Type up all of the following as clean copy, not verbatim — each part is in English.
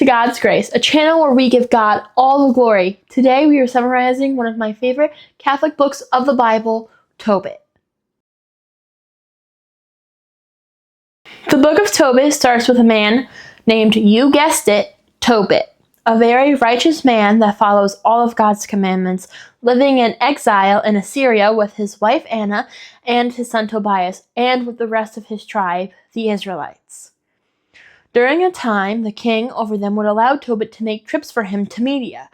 to God's Grace, a channel where we give God all the glory. Today we are summarizing one of my favorite Catholic books of the Bible, Tobit. The book of Tobit starts with a man named, you guessed it, Tobit, a very righteous man that follows all of God's commandments, living in exile in Assyria with his wife Anna and his son Tobias, and with the rest of his tribe, the Israelites. During a time, the king over them would allow Tobit to make trips for him to Media.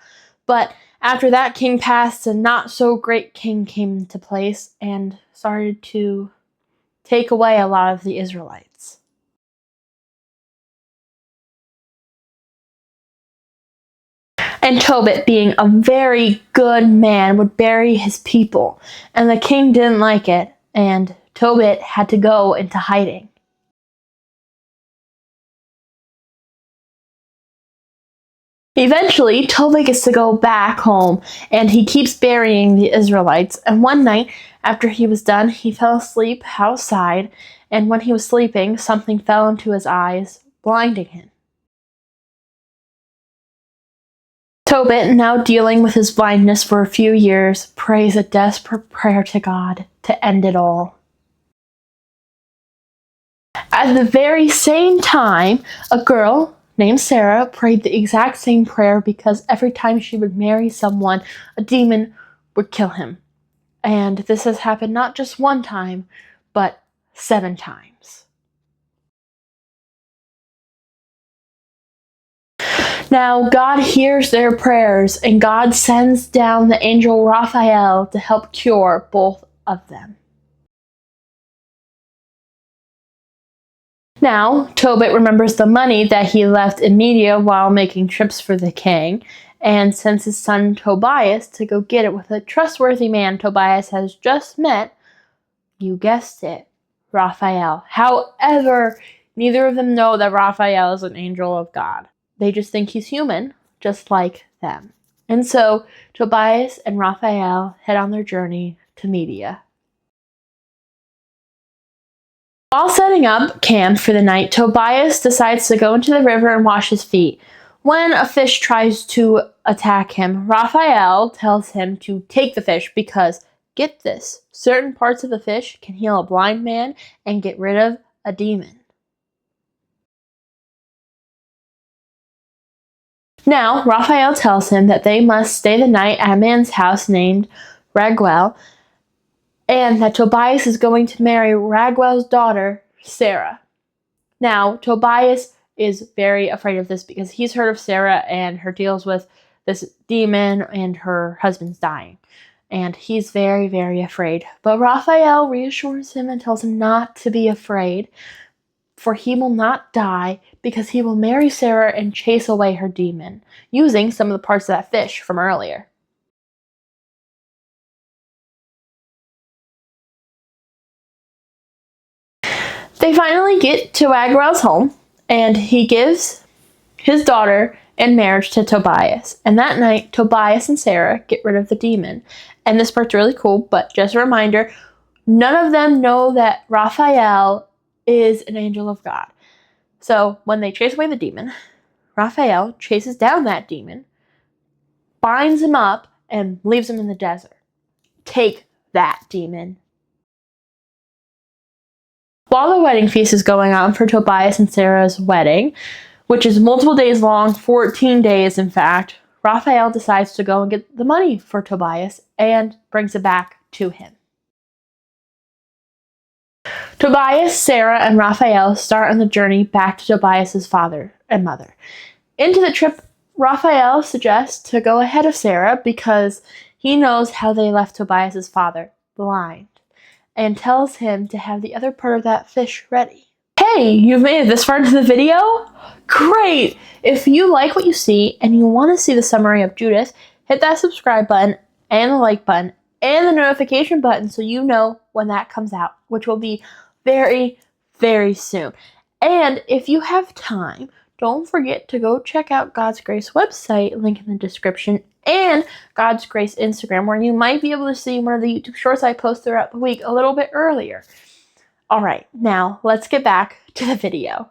But after that king passed, a not-so-great king came into place and started to take away a lot of the Israelites. And Tobit, being a very good man, would bury his people. And the king didn't like it, and Tobit had to go into hiding. Eventually, Tobit gets to go back home, and he keeps burying the Israelites. And one night, after he was done, he fell asleep outside, and when he was sleeping, something fell into his eyes, blinding him. Tobit, now dealing with his blindness for a few years, prays a desperate prayer to God to end it all. At the very same time, a girl named Sarah prayed the exact same prayer because every time she would marry someone, a demon would kill him. And this has happened not just one time, but 7 times. Now, God hears their prayers, and God sends down the angel Raphael to help cure both of them. Now, Tobit remembers the money that he left in Media while making trips for the king, and sends his son Tobias to go get it with a trustworthy man Tobias has just met. You guessed it, Raphael. However, neither of them know that Raphael is an angel of God. They just think he's human, just like them. And so, Tobias and Raphael head on their journey to Media. While setting up camp for the night, Tobias decides to go into the river and wash his feet. When a fish tries to attack him, Raphael tells him to take the fish because, get this, certain parts of the fish can heal a blind man and get rid of a demon. Now, Raphael tells him that they must stay the night at a man's house named Raguel, and that Tobias is going to marry Raguel's daughter, Sarah. Now, Tobias is very afraid of this because he's heard of Sarah and her deals with this demon and her husband's dying. And he's very, very afraid. But Raphael reassures him and tells him not to be afraid, for he will not die because he will marry Sarah and chase away her demon, using some of the parts of that fish from earlier. They finally get to Raguel's home, and he gives his daughter in marriage to Tobias. And that night, Tobias and Sarah get rid of the demon. And this part's really cool, but just a reminder, none of them know that Raphael is an angel of God. So when they chase away the demon, Raphael chases down that demon, binds him up, and leaves him in the desert. Take that, demon. While the wedding feast is going on for Tobias and Sarah's wedding, which is multiple days long, 14 days in fact, Raphael decides to go and get the money for Tobias and brings it back to him. Tobias, Sarah, and Raphael start on the journey back to Tobias's father and mother. Into the trip, Raphael suggests to go ahead of Sarah because he knows how they left Tobias's father blind, and tells him to have the other part of that fish ready. Hey, you've made it this far into the video? Great! If you like what you see and you want to see the summary of Judith, hit that subscribe button and the like button and the notification button so you know when that comes out, which will be very, very soon. And if you have time, don't forget to go check out God's Grace website, link in the description, and God's Grace Instagram, where you might be able to see one of the YouTube shorts I post throughout the week a little bit earlier. Alright, now let's get back to the video.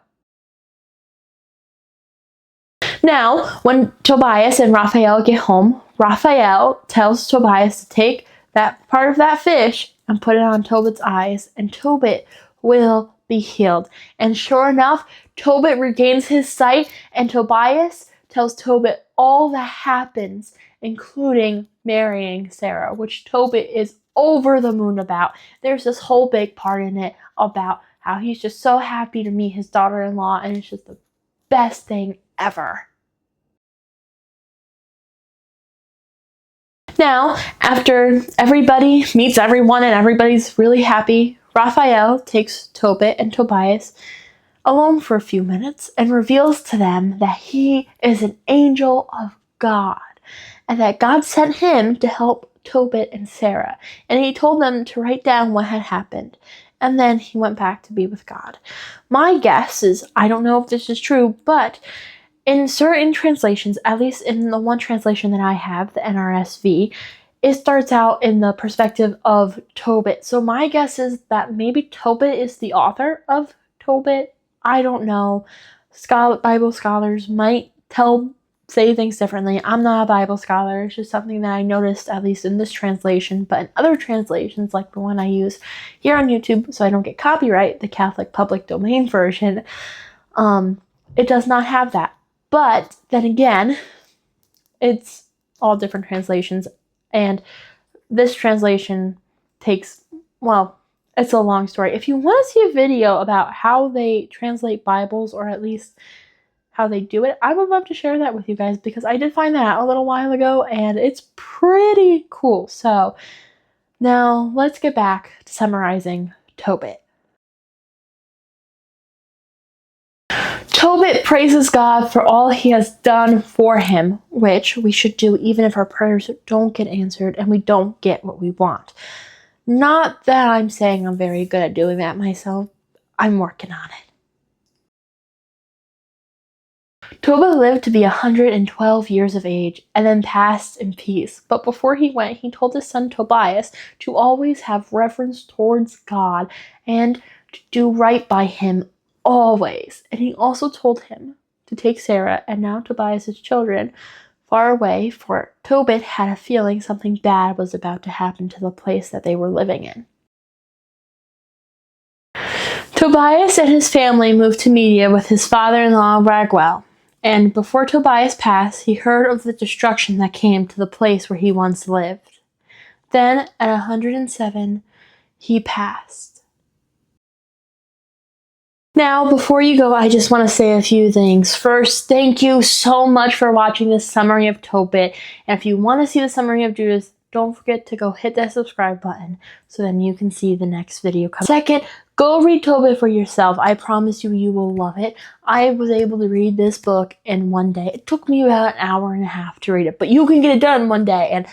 Now, when Tobias and Raphael get home, Raphael tells Tobias to take that part of that fish and put it on Tobit's eyes, and Tobit will be healed. And sure enough, Tobit regains his sight, and Tobias tells Tobit all that happens, including marrying Sarah, which Tobit is over the moon about. There's this whole big part in it about how he's just so happy to meet his daughter-in-law, and it's just the best thing ever. Now, after everybody meets everyone and everybody's really happy, Raphael takes Tobit and Tobias alone for a few minutes and reveals to them that he is an angel of God and that God sent him to help Tobit and Sarah. And he told them to write down what had happened. And then he went back to be with God. My guess is, I don't know if this is true, but in certain translations, at least in the one translation that I have, the NRSV, it starts out in the perspective of Tobit. So my guess is that maybe Tobit is the author of Tobit. I don't know. Bible scholars might say things differently. I'm not a Bible scholar. It's just something that I noticed, at least in this translation. But in other translations, like the one I use here on YouTube, so I don't get copyright, the Catholic Public Domain version, it does not have that. But then again, it's all different translations, and this translation takes, well, it's a long story. If you want to see a video about how they translate Bibles, or at least how they do it, I would love to share that with you guys, because I did find that out a little while ago, and it's pretty cool. So now let's get back to summarizing Tobit. Tobit praises God for all he has done for him, which we should do even if our prayers don't get answered and we don't get what we want. Not that I'm saying I'm very good at doing that myself. I'm working on it. Tobit lived to be 112 years of age and then passed in peace. But before he went, he told his son Tobias to always have reverence towards God and to do right by him always. And he also told him to take Sarah and now Tobias' children far away, for Tobit had a feeling something bad was about to happen to the place that they were living in. Tobias and his family moved to Media with his father-in-law Raguel. And before Tobias passed, he heard of the destruction that came to the place where he once lived. Then, at 107, he passed. Now, before you go, I just want to say a few things. First, thank you so much for watching this summary of Tobit. And if you want to see the summary of Judas, don't forget to go hit that subscribe button so then you can see the next video come. Second, go read Tobit for yourself. I promise you, you will love it. I was able to read this book in one day. It took me about an hour and a half to read it, but you can get it done in one day. And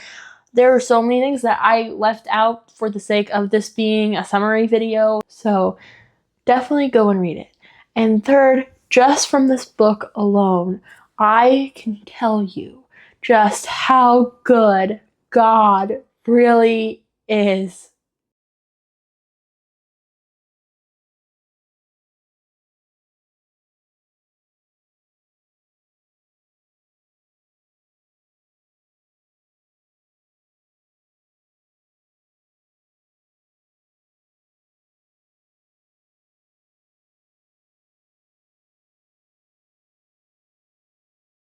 there are so many things that I left out for the sake of this being a summary video. So definitely go and read it. And third, just from this book alone, I can tell you just how good God really is.